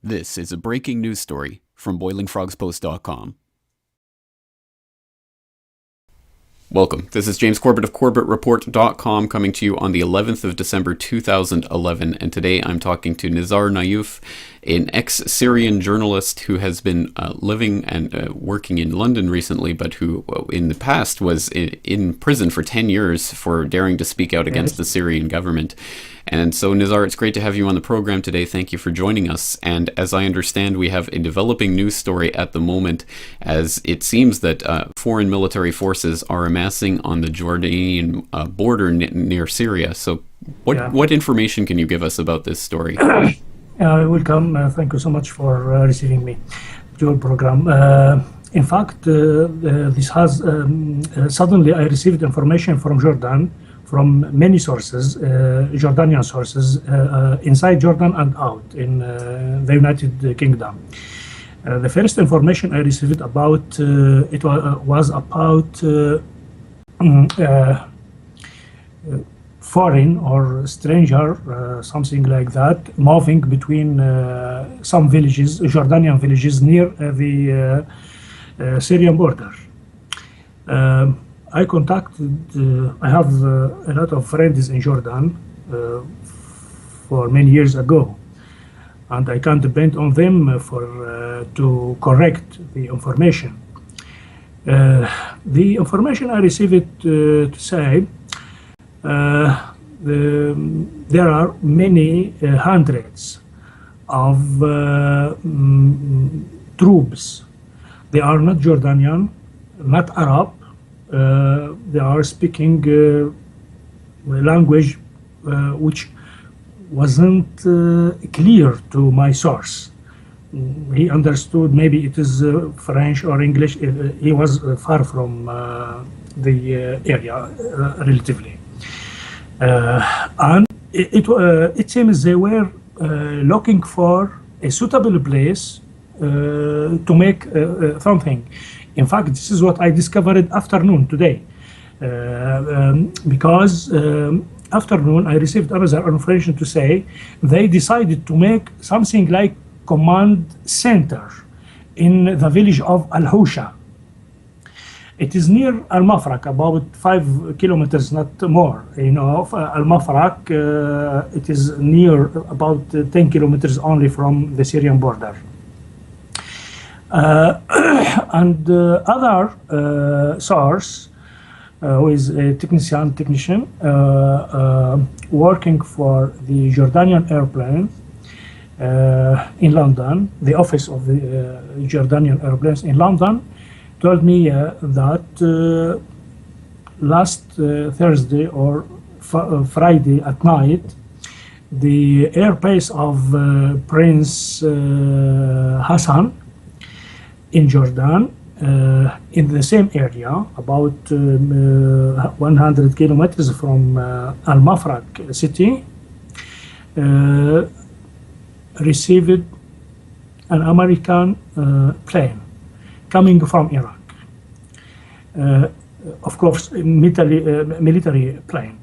This is a breaking news story from BoilingFrogsPost.com. Welcome. This is James Corbett of CorbettReport.com coming to you on the 11th of December 2011, and today I'm talking to Nizar Nayouf, an ex-Syrian journalist who has been living and working in London recently, but who in the past was in prison for 10 years for daring to speak out against the Syrian government. And so, Nizar, it's great to have you on the program today. Thank you for joining us. And as I understand, we have a developing news story at the moment, as it seems that foreign military forces are amassing on the Jordanian border near Syria. So what information can you give us about this story? Welcome. Thank you so much for receiving me to your program. In fact, this has suddenly I received information from Jordan, from many sources, Jordanian sources, inside Jordan and out in the United Kingdom. The first information I received about it was about foreign or stranger, something like that, moving between some villages, Jordanian villages near the Syrian border. I have a lot of friends in Jordan for many years ago, and I can depend on them to correct the information. The information I received to say there are many hundreds of troops. They are not Jordanian, not Arab. They are speaking language which wasn't clear to my source. He understood maybe it is French or English. He was far from the area relatively. And it seems they were looking for a suitable place to make something. In fact, this is what I discovered afternoon today, because afternoon I received another information to say they decided to make something like command center in the village of Al-Husha. It is near Al-Mafraq, about 5 kilometers, not more. Of Al-Mafraq, it is near about 10 kilometers only from the Syrian border. And other source, who is a technician working for the Jordanian airplane in London, the office of the Jordanian airplanes in London, told me that last Thursday or Friday at night, the air base of Prince Hassan in Jordan, in the same area, about 100 kilometers from Al-Mafraq city, received an American plane coming from Iraq. Of course, military plane.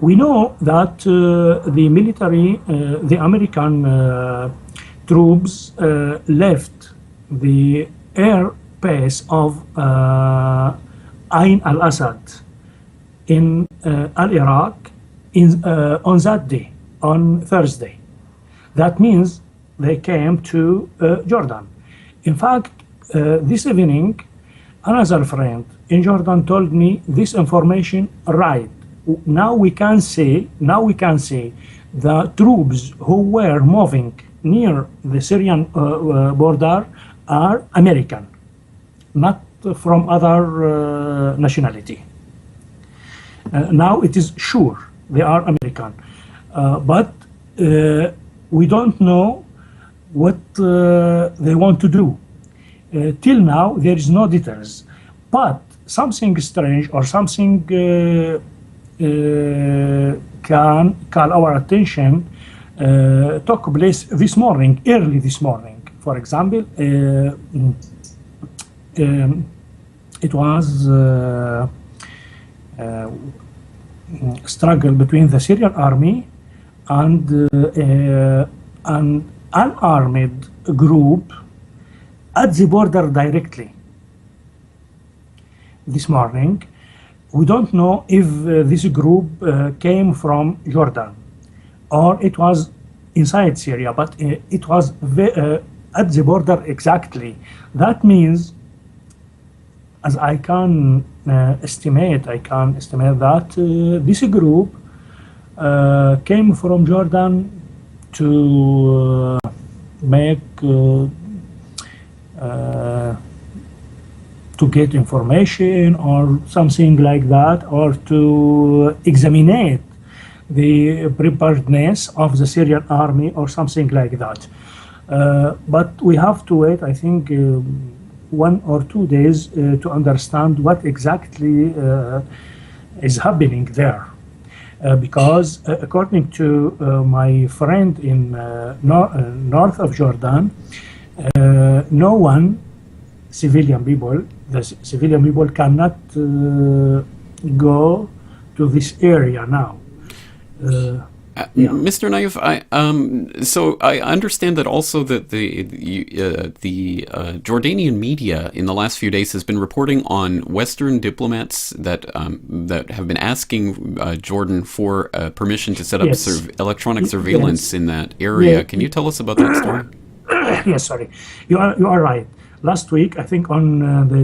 We know that the military, the American troops left the air base of Ain al-Assad in Iraq on that day, on Thursday. That means they came to Jordan. In fact, this evening, another friend in Jordan told me this information right. Now we can say the troops who were moving near the Syrian border are American, not from other nationality. Now it is sure they are American, but we don't know what they want to do. Till now, there is no details, but something strange or something can call our attention took place this morning, early this morning. For example, it was struggle between the Syrian army and an unarmed group at the border directly this morning. We don't know if this group came from Jordan or it was inside Syria, but it was at the border exactly. That means, as I can estimate that this group came from Jordan to make to get information or something like that, or to examine the preparedness of the Syrian army or something like that. But we have to wait, I think, 1 or 2 days to understand what exactly is happening there. Because according to my friend in north of Jordan, no one, civilian people cannot go to this area now. Mr. Naif, so I understand that also that the Jordanian media in the last few days has been reporting on Western diplomats that have been asking Jordan for permission to set up electronic surveillance in that area. Yeah. Can you tell us about that story? Yes, sorry, you are right. Last week, I think on the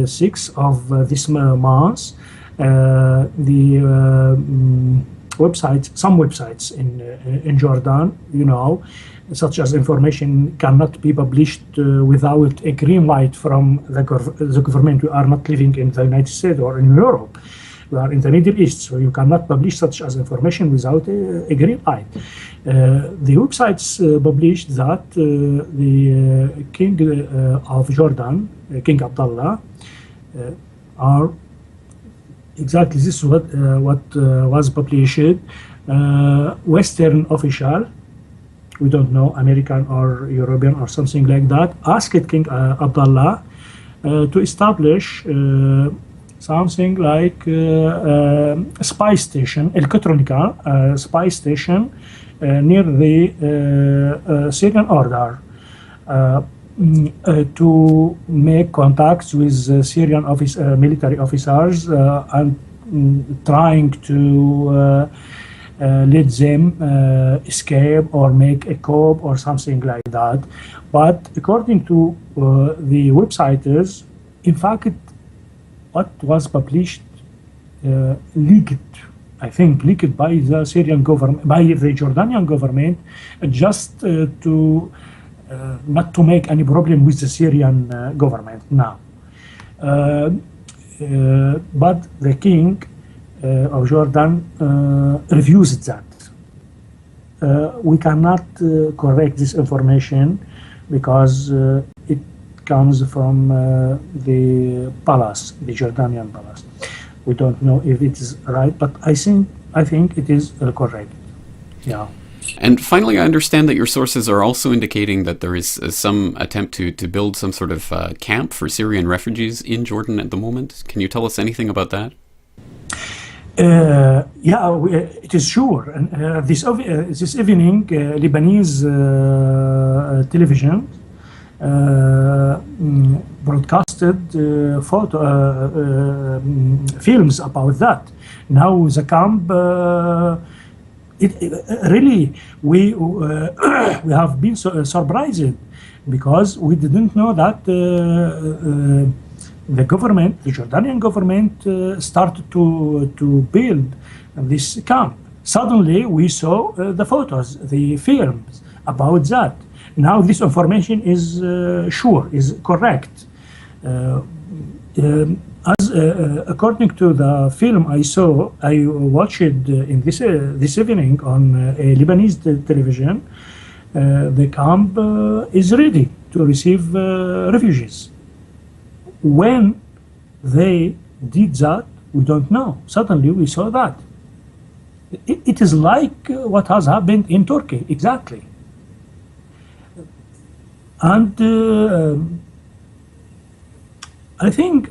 6th of this month, some websites in Jordan, such as information cannot be published without a green light from the government. We are not living in the United States or in Europe. We are in the Middle East, so you cannot publish such as information without a green light. The websites published that the King of Jordan, King Abdullah, are exactly this is what was published. Western official, we don't know, American or European or something like that, asked King Abdullah to establish something like a spy station, electronic spy station near the Syrian border, to make contacts with Syrian military officers and trying to let them escape or make a coup or something like that. But according to the websites, in fact, what was published leaked, I think, leaked by the Syrian government, by the Jordanian government, just to not to make any problem with the Syrian government now. But the king of Jordan refused that. We cannot correct this information because it comes from the palace, the Jordanian palace. We don't know if it is right, but I think it is correct. Yeah. And finally, I understand that your sources are also indicating that there is some attempt to build some sort of camp for Syrian refugees in Jordan at the moment. Can you tell us anything about that? It is sure. And this evening, Lebanese television broadcasted films about that. Now the camp. Really, we have been surprised because we didn't know that the government, the Jordanian government, started to build this camp. Suddenly, we saw the photos, the films about that. Now, this information is is correct. According to the film I watched in this evening on a Lebanese television, the camp is ready to receive refugees. When they did that, we don't know. Suddenly we saw that. It is like what has happened in Turkey, exactly. And I think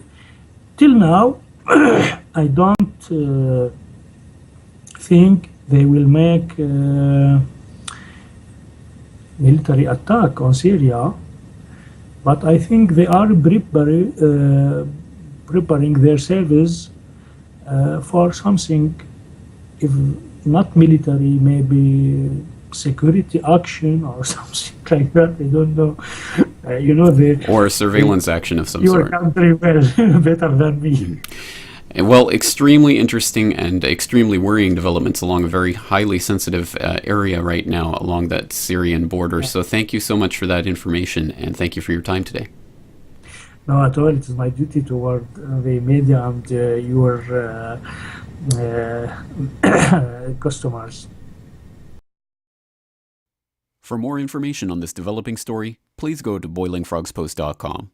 till now, I don't think they will make military attack on Syria, but I think they are preparing their service for something, if not military, maybe security action or something like that. I don't know. Or a surveillance action of some your sort. country well better than me. Well, extremely interesting and extremely worrying developments along a very highly sensitive area right now along that Syrian border. So thank you so much for that information, and thank you for your time today. No, at all. It is my duty toward the media and your customers. For more information on this developing story, please go to boilingfrogspost.com.